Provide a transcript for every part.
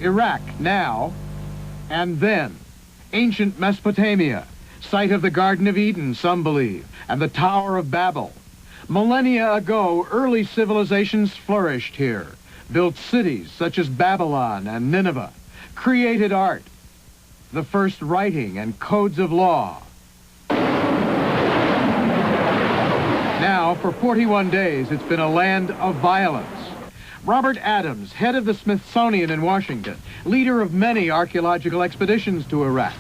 Iraq now and then. Ancient Mesopotamia, site of the Garden of Eden, some believe, and the Tower of Babel. Millennia ago, early civilizations flourished here, built cities such as Babylon and Nineveh, created art, the first writing and codes of law. Now, for 41 days, it's been a land of violence. Robert Adams, head of the Smithsonian in Washington, leader of many archaeological expeditions to Iraq,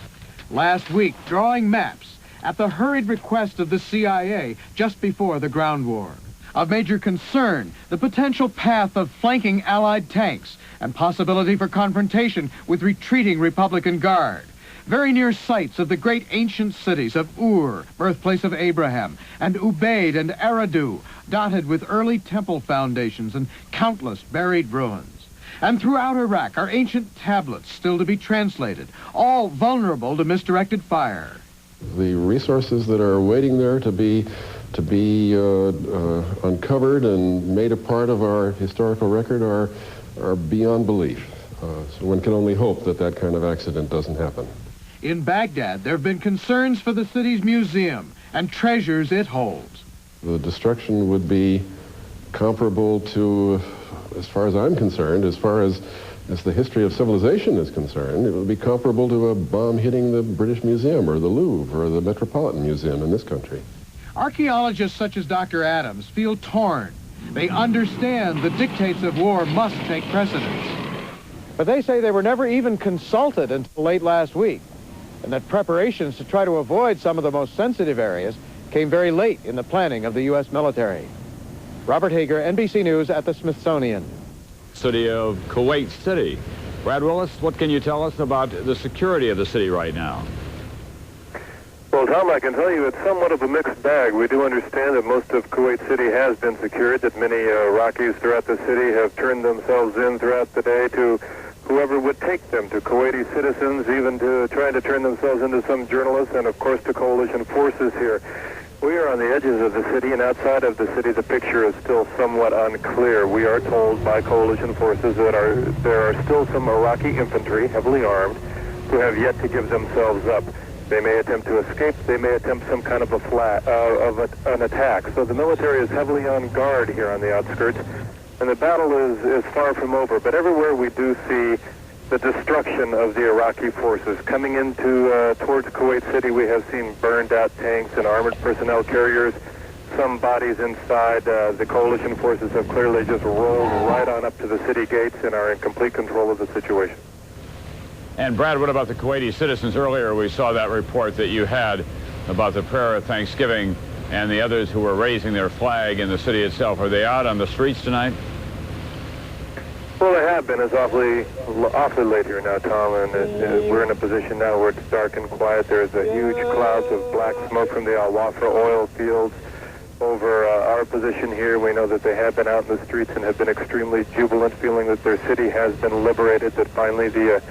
last week drawing maps at the hurried request of the CIA just before the ground war. Of major concern, the potential path of flanking Allied tanks and possibility for confrontation with retreating Republican Guard. Very near sites of the great ancient cities of Ur, birthplace of Abraham, and Ubaid and Eridu, dotted with early temple foundations and countless buried ruins. And throughout Iraq are ancient tablets still to be translated, all vulnerable to misdirected fire. The resources that are waiting there to be uncovered and made a part of our historical record are beyond belief. So one can only hope that that kind of accident doesn't happen. In Baghdad, there have been concerns for the city's museum and treasures it holds. The destruction would be comparable to, as far as I'm concerned, as far as the history of civilization is concerned, it would be comparable to a bomb hitting the British Museum or the Louvre or the Metropolitan Museum in this country. Archaeologists such as Dr. Adams feel torn. They understand the dictates of war must take precedence. But they say they were never even consulted until late last week, and that preparations to try to avoid some of the most sensitive areas came very late in the planning of the U.S. military. Robert Hager, NBC News at the Smithsonian. City of Kuwait City. Brad Willis, what can you tell us about the security of the city right now? Well, Tom, I can tell you it's somewhat of a mixed bag. We do understand that most of Kuwait City has been secured, that many Iraqis throughout the city have turned themselves in throughout the day to whoever would take them, to Kuwaiti citizens, even to trying to turn themselves into some journalists, and of course to coalition forces here. We are on the edges of the city, and outside of the city the picture is still somewhat unclear. We are told by coalition forces that there are still some Iraqi infantry, heavily armed, who have yet to give themselves up. They may attempt to escape, they may attempt some kind of an attack. So the military is heavily on guard here on the outskirts, and the battle is far from over. But everywhere we do see the destruction of the Iraqi forces. Coming into towards Kuwait City, we have seen burned out tanks and armored personnel carriers, some bodies inside. The coalition forces have clearly just rolled right on up to the city gates and are in complete control of the situation. And Brad, what about the Kuwaiti citizens? Earlier we saw that report that you had about the prayer of Thanksgiving and the others who were raising their flag in the city itself. Are they out on the streets tonight? Well, they have been. It's awfully late here now, Tom, and we're in a position now where it's dark and quiet. There's a huge clouds of black smoke from the Al-Wafra oil fields over our position here. We know that they have been out in the streets and have been extremely jubilant, feeling that their city has been liberated, that finally the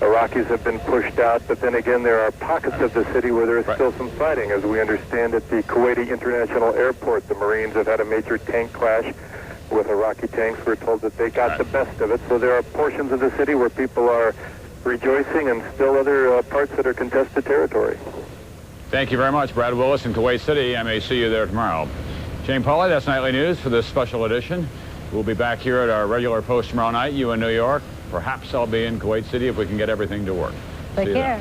Iraqis have been pushed out. But then again, there are pockets of the city where there is still some fighting. As we understand at the Kuwaiti International Airport, the Marines have had a major tank clash with Iraqi tanks. We're told that they got the best of it. So there are portions of the city where people are rejoicing and still other parts that are contested territory. Thank you very much, Brad Willis in Kuwait City. I may see you there tomorrow. Shane Pauly, that's Nightly News for this special edition. We'll be back here at our regular post tomorrow night, you in New York. Perhaps I'll be in Kuwait City if we can get everything to work. Take care.